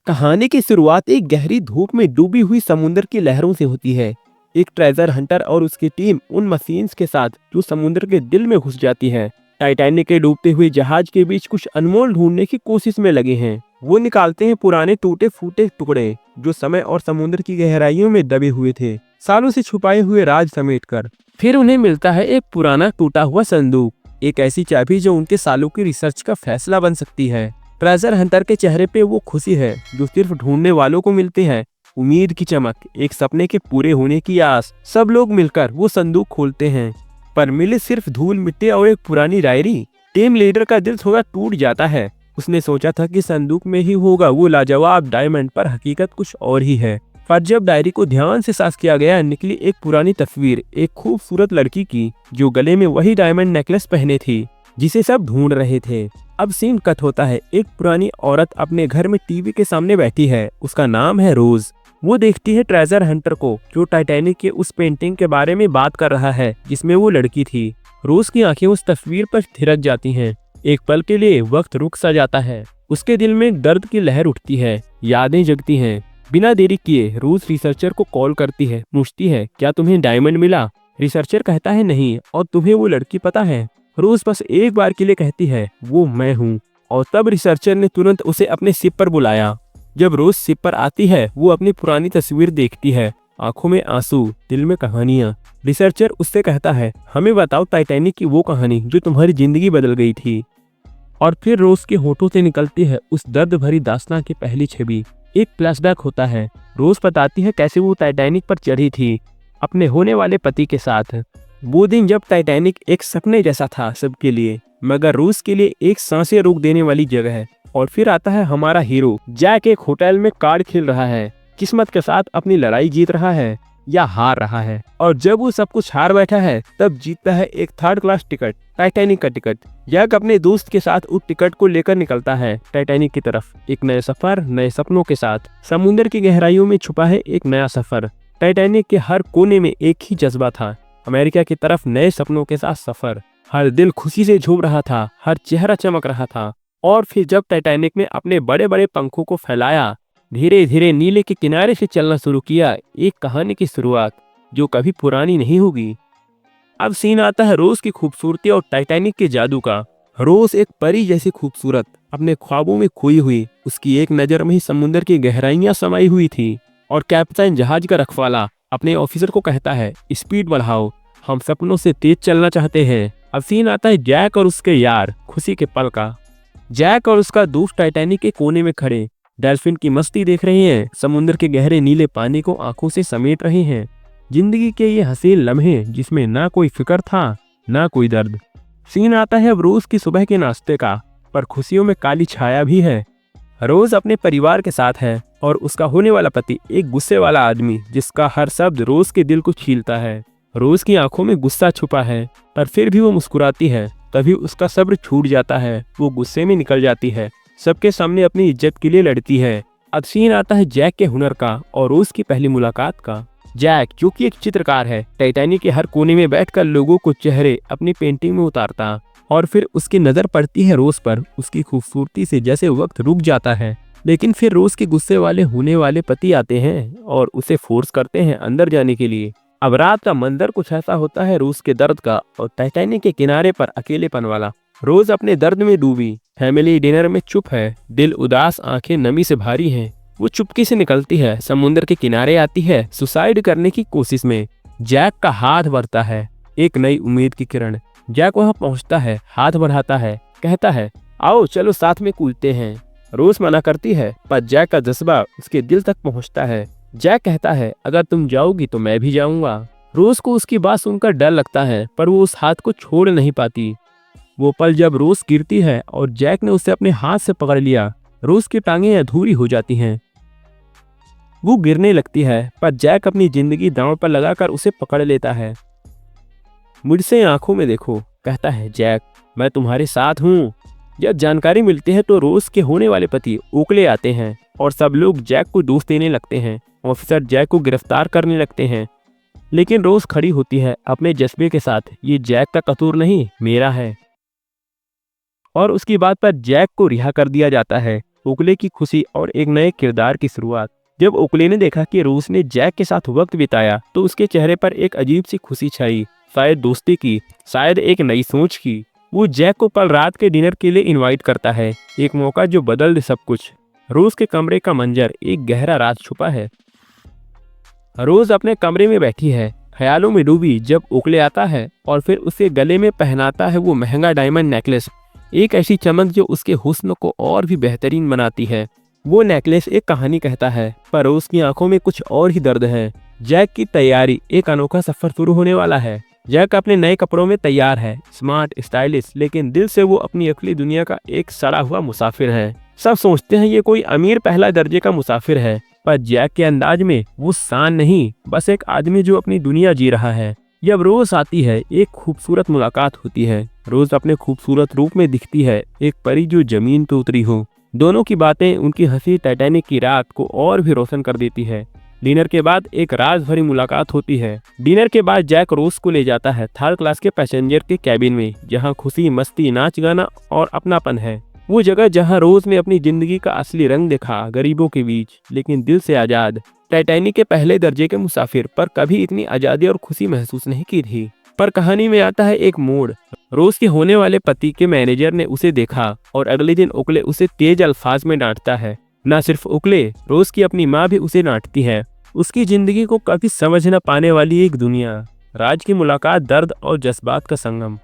कहानी की शुरुआत एक गहरी धूप में डूबी हुई समुद्र की लहरों से होती है। एक ट्रेजर हंटर और उसकी टीम उन मशीन्स के साथ जो समुद्र के दिल में घुस जाती है, टाइटैनिक के डूबते हुए जहाज के बीच कुछ अनमोल ढूंढने की कोशिश में लगे हैं। वो निकालते हैं पुराने टूटे फूटे टुकड़े जो समय और समुद्र की गहराइयों में दबे हुए थे, सालों से छुपाए हुए राज समेटकर। फिर उन्हें मिलता है एक पुराना टूटा हुआ संदूक, एक ऐसी चाबी जो उनके सालों की रिसर्च का फैसला बन सकती है। ट्रेजर हंटर के चेहरे पे वो खुशी है जो सिर्फ ढूंढने वालों को मिलती है, उम्मीद की चमक, एक सपने के पूरे होने की आस। सब लोग मिलकर वो संदूक खोलते हैं, पर मिले सिर्फ धूल मिट्टी और एक पुरानी डायरी। टीम लीडर का दिल थोड़ा टूट जाता है। उसने सोचा था कि संदूक में ही होगा वो लाजवाब डायमंड, पर हकीकत कुछ और ही है। पर जब डायरी को ध्यान से साफ किया गया, निकली एक पुरानी तस्वीर, एक खूबसूरत लड़की की जो गले में वही डायमंड नेकलेस पहने थी जिसे सब ढूंढ रहे थे। अब सीन कट होता है। एक पुरानी औरत अपने घर में टीवी के सामने बैठी है। उसका नाम है रोज। वो देखती है ट्रेजर हंटर को जो टाइटैनिक के उस पेंटिंग के बारे में बात कर रहा है जिसमें वो लड़की थी। रोज की आंखें उस तस्वीर पर थिरक जाती हैं। एक पल के लिए वक्त रुक सा जाता है। उसके दिल में दर्द की लहर उठती है, यादें जगती हैं। बिना देरी किए रोज रिसर्चर को कॉल करती है, पूछती है क्या तुम्हें डायमंड मिला। रिसर्चर कहता है नहीं। और तुम्हें वो लड़की पता है। रोज बस एक बार के लिए कहती है वो मैं हूँ। और तब रिसर्चर ने तुरंत उसे अपने शिप पर बुलाया। जब रोज शिप पर आती है, वो अपनी पुरानी तस्वीर देखती है, आंखों में आंसू, दिल में कहानियां। रिसर्चर उससे कहता है हमें बताओ टाइटैनिक की वो कहानी जो तुम्हारी जिंदगी बदल गई थी। और फिर रोज के होठों से निकलती है उस दर्द भरी दास्तां की पहली छवि। एक फ्लैशबैक होता है। रोज बताती है कैसे वो टाइटैनिक पर चढ़ी थी अपने होने वाले पति के साथ। वो दिन जब टाइटैनिक एक सपने जैसा था सबके लिए, मगर रूस के लिए एक सांसें रोक देने वाली जगह है। और फिर आता है हमारा हीरो जैक। एक होटल में कार्ड खेल रहा है, किस्मत के साथ अपनी लड़ाई जीत रहा है या हार रहा है। और जब वो सब कुछ हार बैठा है, तब जीतता है एक थर्ड क्लास टिकट, टाइटैनिक का टिकट। जैक अपने दोस्त के साथ उस टिकट को लेकर निकलता है टाइटैनिक की तरफ। एक नए सफर, नए सपनों के साथ। समुद्र की गहराइयों में छुपा है एक नया सफर। टाइटैनिक के हर कोने में एक ही जज्बा था, अमेरिका की तरफ नए सपनों के साथ सफर। हर दिल खुशी से झूम रहा था, हर चेहरा चमक रहा था। और फिर जब टाइटैनिक ने अपने बड़े बड़े पंखों को फैलाया, धीरे धीरे नीले के किनारे से चलना शुरू किया, एक कहानी की शुरुआत जो कभी पुरानी नहीं होगी। अब सीन आता है रोज की खूबसूरती और टाइटैनिक के जादू का। रोज एक परी जैसी खूबसूरत, अपने ख्वाबों में खोई हुई। उसकी एक नजर में ही समुद्र की गहराइयां समाई हुई थी। और कैप्टन जहाज का रखवाला अपने ऑफिसर को कहता है स्पीड बढ़ाओ, हम सपनों से तेज चलना चाहते हैं। अब सीन आता है जैक और उसके यार खुशी के पल का। जैक और उसका दोस्त टाइटैनिक के कोने में खड़े डॉल्फिन की मस्ती देख रहे हैं, समुद्र के गहरे नीले पानी को आंखों से समेट रहे हैं। जिंदगी के ये हसीन लम्हे जिसमें ना कोई फिक्र था ना कोई दर्द। सीन आता है अब रोज की सुबह के नाश्ते का, पर खुशियों में काली छाया भी है। रोज अपने परिवार के साथ है और उसका होने वाला पति एक गुस्से वाला आदमी जिसका हर शब्द रोज के दिल को छीलता है। रोज की आंखों में गुस्सा छुपा है, पर फिर भी वो मुस्कुराती है। तभी उसका सब्र छूट जाता है, वो गुस्से में निकल जाती है, सबके सामने अपनी इज्जत के लिए लड़ती है। अब सीन आता है जैक के हुनर का और रोज की पहली मुलाकात का। जैक जो कि एक चित्रकार है, टाइटैनिक के हर कोने में बैठकर लोगों को चेहरे अपनी पेंटिंग में उतारता। और फिर उसकी नजर पड़ती है रोज पर, उसकी खूबसूरती से जैसे वक्त रुक जाता है। लेकिन फिर रोज के गुस्से वाले होने वाले पति आते हैं और उसे फोर्स करते हैं अंदर जाने के लिए। अब रात का मंजर कुछ ऐसा होता है रोज के दर्द का और टाइटैनिक के किनारे पर अकेलेपन वाला। रोज अपने दर्द में डूबी, फैमिली डिनर में चुप है, दिल उदास, आंखें नमी से भारी हैं। वो चुपके से निकलती है, समुद्र के किनारे आती है सुसाइड करने की कोशिश में। जैक का हाथ बढ़ता है, एक नई उम्मीद की किरण। जैक वहां पहुंचता है, हाथ बढ़ाता है, कहता है आओ चलो साथ में कूदते हैं। रोज मना करती है, पर जैक का जज्बा उसके दिल तक पहुंचता है। जैक कहता है अगर तुम जाओगी तो मैं भी जाऊंगा। रोज को उसकी बात सुनकर डर लगता है, पर वो उस हाथ को छोड़ नहीं पाती। वो पल जब रोज गिरती है और जैक ने उसे अपने हाथ से पकड़ लिया, रोज की टांगें अधूरी हो जाती हैं। वो गिरने लगती है, पर जैक अपनी जिंदगी दांव पर लगाकर उसे पकड़ लेता है। मुझसे आंखों में देखो, कहता है जैक, मैं तुम्हारे साथ हूँ। जब जानकारी मिलती है तो रोज के होने वाले पति ओकले आते हैं और सब लोग जैक को दोष देने लगते हैं। ऑफिसर जैक को गिरफ्तार करने लगते हैं, लेकिन रोज खड़ी होती है अपने जज्बे के साथ, ये जैक का कसूर नहीं, मेरा है। और उसकी बात पर जैक को रिहा कर दिया जाता है। ओकले की खुशी और एक नए किरदार की शुरुआत। जब ओकले ने देखा कि रोज ने जैक के साथ वक्त बिताया तो उसके चेहरे पर एक अजीब सी खुशी छाई, शायद दोस्ती की, शायद एक नई सोच की। वो जैक को कल रात के डिनर के लिए इनवाइट करता है, एक मौका जो बदल दे सब कुछ। रोज के कमरे का मंजर एक गहरा राज छुपा है। रोज अपने कमरे में बैठी है, ख्यालों में डूबी, जब ओकले आता है और फिर उसे गले में पहनाता है वो महंगा डायमंड नेकलेस, एक ऐसी चमक जो उसके हुस्न को और भी बेहतरीन बनाती है। वो नेकलेस एक कहानी कहता है, पर रोज की आंखों में कुछ और ही दर्द है। जैक की तैयारी, एक अनोखा सफर शुरू होने वाला है। जैक अपने नए कपड़ों में तैयार है, स्मार्ट, स्टाइलिश, लेकिन दिल से वो अपनी अगली दुनिया का एक सड़ा हुआ मुसाफिर है। सब सोचते हैं ये कोई अमीर पहला दर्जे का मुसाफिर है, पर जैक के अंदाज में वो शान नहीं, बस एक आदमी जो अपनी दुनिया जी रहा है। जब रोज आती है, एक खूबसूरत मुलाकात होती है। रोज अपने खूबसूरत रूप में दिखती है, एक परी जो जमीन पे उतरी हो। दोनों की बातें, उनकी हंसी टाइटैनिक की रात को और भी रोशन कर देती है। डिनर के बाद एक राज भरी मुलाकात होती है। डिनर के बाद जैक रोज को ले जाता है थर्ड क्लास के पैसेंजर के कैबिन में, जहाँ खुशी, मस्ती, नाच गाना और अपनापन है। वो जगह जहाँ रोज ने अपनी जिंदगी का असली रंग देखा, गरीबों के बीच लेकिन दिल से आजाद। टाइटैनिक के पहले दर्जे के मुसाफिर, पर कभी इतनी आजादी और खुशी महसूस नहीं की थी। पर कहानी में आता है एक मोड़। रोज के होने वाले पति के मैनेजर ने उसे देखा और अगले दिन ओकले उसे तेज अल्फाज में डांटता है। न सिर्फ ओकले, रोज की अपनी माँ भी उसे डांटती है। उसकी जिंदगी को कभी समझ न पाने वाली एक दुनिया, राज की मुलाकात, दर्द और जज्बात का संगम।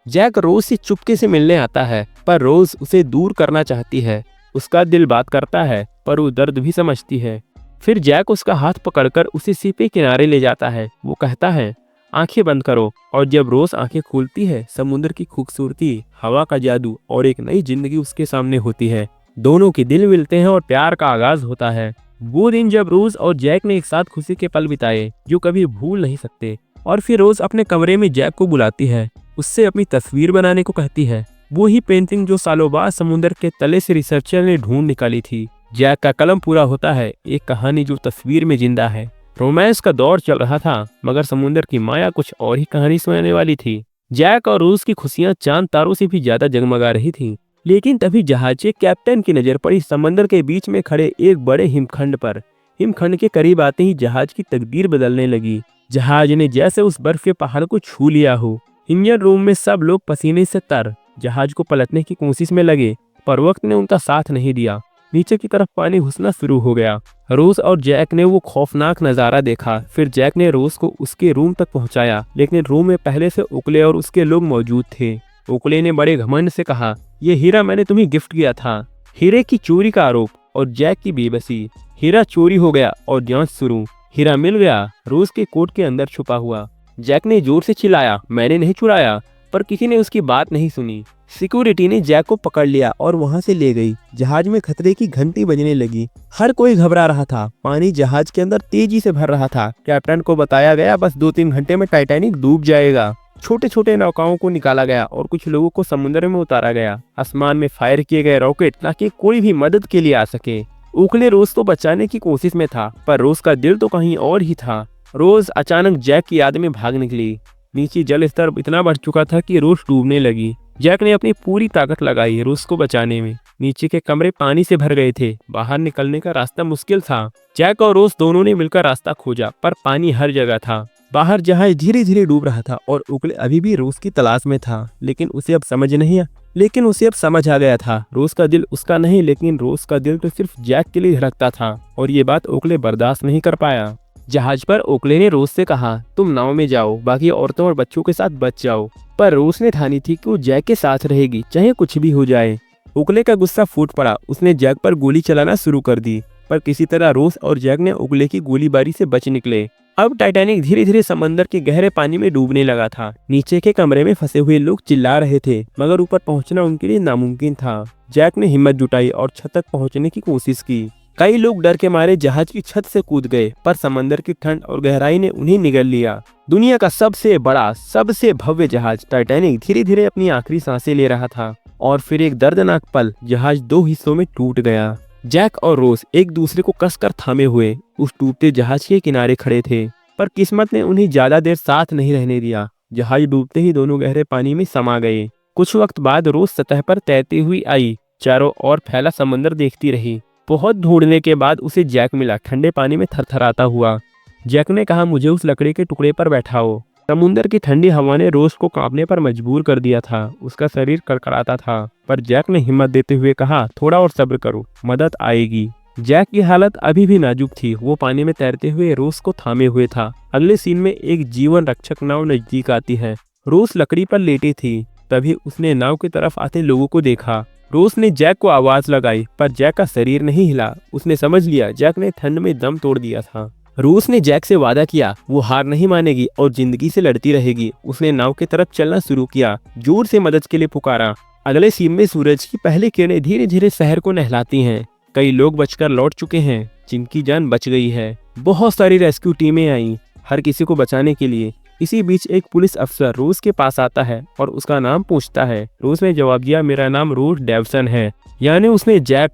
जैक रोज से चुपके से मिलने आता है, पर रोज उसे दूर करना चाहती है। उसका दिल बात करता है, पर वो दर्द भी समझती है। फिर जैक उसका हाथ पकड़कर उसे सी पे किनारे ले जाता है। वो कहता है, आंखें बंद करो। और जब रोज आंखें खोलती है, समुद्र की खूबसूरती, हवा का जादू और एक नई जिंदगी उसके सामने होती है। दोनों के दिल मिलते हैं और प्यार का आगाज होता है। वो दिन जब रोज और जैक ने एक साथ खुशी के पल बिताए, जो कभी भूल नहीं सकते। और फिर रोज अपने कमरे में जैक को बुलाती है, उससे अपनी तस्वीर बनाने को कहती है। वो ही पेंटिंग जो सालों बाद समुद्र के तले से रिसर्चर ने ढूंढ निकाली थी। जैक का कलम पूरा होता है, एक कहानी जो तस्वीर में जिंदा है। रोमांस का दौर चल रहा था, मगर समुद्र की माया कुछ और ही कहानी सुनाने वाली थी। जैक और रोज की खुशियां चांद तारों से भी ज्यादा जगमगा रही थी। लेकिन तभी जहाज के कैप्टन की नजर पड़ी समंदर के बीच में खड़े एक बड़े हिमखंड पर। हिमखंड के करीब आते ही जहाज की तकदीर बदलने लगी। जहाज ने जैसे उस बर्फ के पहाड़ को छू लिया हो। इंजन रूम में सब लोग पसीने से तर जहाज को पलटने की कोशिश में लगे, पर वक्त ने उनका साथ नहीं दिया। नीचे की तरफ पानी घुसना शुरू हो गया। रोज और जैक ने वो खौफनाक नजारा देखा। फिर जैक ने रोज को उसके रूम तक पहुंचाया, लेकिन रूम में पहले से ओकले और उसके लोग मौजूद थे। ओकले ने बड़े घमंड से कहा, ये हीरा मैंने तुम्हें गिफ्ट किया था। हीरे की चोरी का आरोप और जैक की बेबसी। हीरा चोरी हो गया और जांच शुरू। हीरा मिल गया, रोज के कोट के अंदर छुपा हुआ। जैक ने जोर से चिल्लाया, मैंने नहीं चुराया, पर किसी ने उसकी बात नहीं सुनी। सिक्योरिटी ने जैक को पकड़ लिया और वहां से ले गई। जहाज में खतरे की घंटी बजने लगी। हर कोई घबरा रहा था। पानी जहाज के अंदर तेजी से भर रहा था। कैप्टन को बताया गया, बस 2-3 घंटे में टाइटैनिक डूब जाएगा। छोटे छोटे नौकाओं को निकाला गया और कुछ लोगों को समुद्र में उतारा गया। आसमान में फायर किए गए रॉकेट ताकि कोई भी मदद के लिए आ सके। ओकले रोज को बचाने की कोशिश में था, पर रोज का दिल तो कहीं और ही था। रोज अचानक जैक की याद में भाग निकली। नीचे जल स्तर इतना बढ़ चुका था कि रोज डूबने लगी। जैक ने अपनी पूरी ताकत लगाई रोज को बचाने में। नीचे के कमरे पानी से भर गए थे, बाहर निकलने का रास्ता मुश्किल था। जैक और रोज दोनों ने मिलकर रास्ता खोजा, पर पानी हर जगह था। बाहर जहाज धीरे धीरे डूब रहा था और ओकले अभी भी रोज की तलाश में था। लेकिन उसे अब समझ आ गया था, रोज का दिल उसका नहीं, लेकिन रोज का दिल तो सिर्फ जैक के लिए धड़कता था। और ये बात ओकले बर्दाश्त नहीं कर पाया। जहाज पर ओकले ने रोज से कहा, तुम नाव में जाओ, बाकी औरतों और बच्चों के साथ बच जाओ। पर रोज ने ठानी थी कि वो जैक के साथ रहेगी, चाहे कुछ भी हो जाए। ओकले का गुस्सा फूट पड़ा। उसने जैक पर गोली चलाना शुरू कर दी, पर किसी तरह रोज और जैक ने ओकले की गोलीबारी से बच निकले। अब टाइटैनिक धीरे धीरे समंदर के गहरे पानी में डूबने लगा था। नीचे के कमरे में फंसे हुए लोग चिल्ला रहे थे, मगर ऊपर पहुंचना उनके लिए नामुमकिन था। जैक ने हिम्मत जुटाई और छत तक पहुंचने की कोशिश की। कई लोग डर के मारे जहाज की छत से कूद गए, पर समंदर की ठंड और गहराई ने उन्हें निगल लिया। दुनिया का सबसे बड़ा, सबसे भव्य जहाज टाइटैनिक धीरे धीरे अपनी आखिरी सांसें ले रहा था। और फिर एक दर्दनाक पल, जहाज 2 हिस्सों में टूट गया। जैक और रोज एक दूसरे को कसकर थामे हुए उस टूटते जहाज के किनारे खड़े थे, पर किस्मत ने उन्हें ज्यादा देर साथ नहीं रहने दिया। जहाज डूबते ही दोनों गहरे पानी में समा गए। कुछ वक्त बाद रोज सतह पर तैरती हुई आई। चारों ओर फैला समंदर देखती रही। बहुत ढूंढने के बाद उसे जैक मिला, ठंडे पानी में थरथराता हुआ। जैक ने कहा, मुझे उस लकड़ी के टुकड़े पर बैठाओ। समुंदर की ठंडी हवा ने रोज को कांपने पर मजबूर कर दिया था। उसका शरीर कड़कड़ाता था, पर जैक ने हिम्मत देते हुए कहा, थोड़ा और सब्र करो, मदद आएगी। जैक की हालत अभी भी नाजुक थी। वो पानी में तैरते हुए रोज को थामे हुए था। अगले सीन में एक जीवन रक्षक नाव नजदीक आती है। रोज लकड़ी पर लेटी थी। तभी उसने नाव की तरफ आते लोगों को देखा। रोज ने जैक को आवाज लगाई, पर जैक का शरीर नहीं हिला। उसने समझ लिया जैक ने ठंड में दम तोड़ दिया था। रोज ने जैक से वादा किया, वो हार नहीं मानेगी और जिंदगी से लड़ती रहेगी। उसने नाव की तरफ चलना शुरू किया, जोर से मदद के लिए पुकारा। अगले सीन में सूरज की पहली किरणें धीरे धीरे शहर को नहलाती हैं। कई लोग बचकर लौट चुके हैं, जिनकी जान बच गई है। बहुत सारी रेस्क्यू टीमें आईं, हर किसी को बचाने के लिए। इसी बीच एक पुलिस अफसर रोज के पास आता है और उसका नाम पूछता है। रोज ने जवाब दिया, मेरा नाम रोज डेवसन है। यानी उसने जैक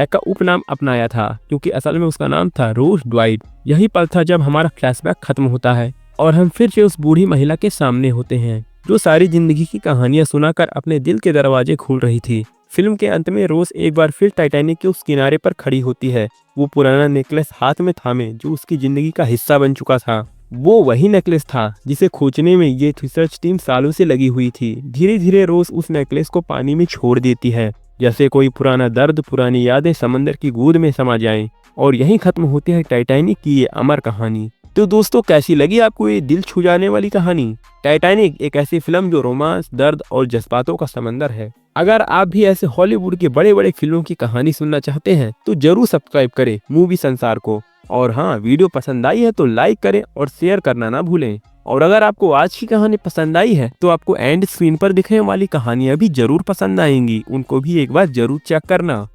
का उपनाम अपनाया था, क्योंकि असल में उसका नाम था रोज ड्वाइट। यही पल था जब हमारा फ्लैशबैक खत्म होता है और हम फिर से उस बूढ़ी महिला के सामने होते हैं, जो सारी जिंदगी की कहानियां सुनाकर अपने दिल के दरवाजे खोल रही थी। फिल्म के अंत में रोज एक बार फिर टाइटैनिक के उस किनारे पर खड़ी होती है, वो पुराना नेकलेस हाथ में थामे, जो उसकी जिंदगी का हिस्सा बन चुका था। वो वही नेकलेस था जिसे खोजने में ये रिसर्च टीम सालों से लगी हुई थी। धीरे धीरे रोज उस नेकलेस को पानी में छोड़ देती है, जैसे कोई पुराना दर्द, पुरानी यादें समंदर की गोद में समा जाएं। और यहीं खत्म होती है टाइटैनिक की ये अमर कहानी। तो दोस्तों, कैसी लगी आपको ये दिल छू जाने वाली कहानी? टाइटैनिक एक ऐसी फिल्म जो रोमांस, दर्द और जज्बातों का समंदर है। अगर आप भी ऐसे हॉलीवुड के बड़े बड़े फिल्मों की कहानी सुनना चाहते हैं तो जरूर सब्सक्राइब करें मूवी संसार को। और हाँ, वीडियो पसंद आई है तो लाइक करें और शेयर करना ना भूलें। और अगर आपको आज की कहानी पसंद आई है तो आपको एंड स्क्रीन पर दिखने वाली कहानियां भी जरूर पसंद आएंगी, उनको भी एक बार जरूर चेक करना।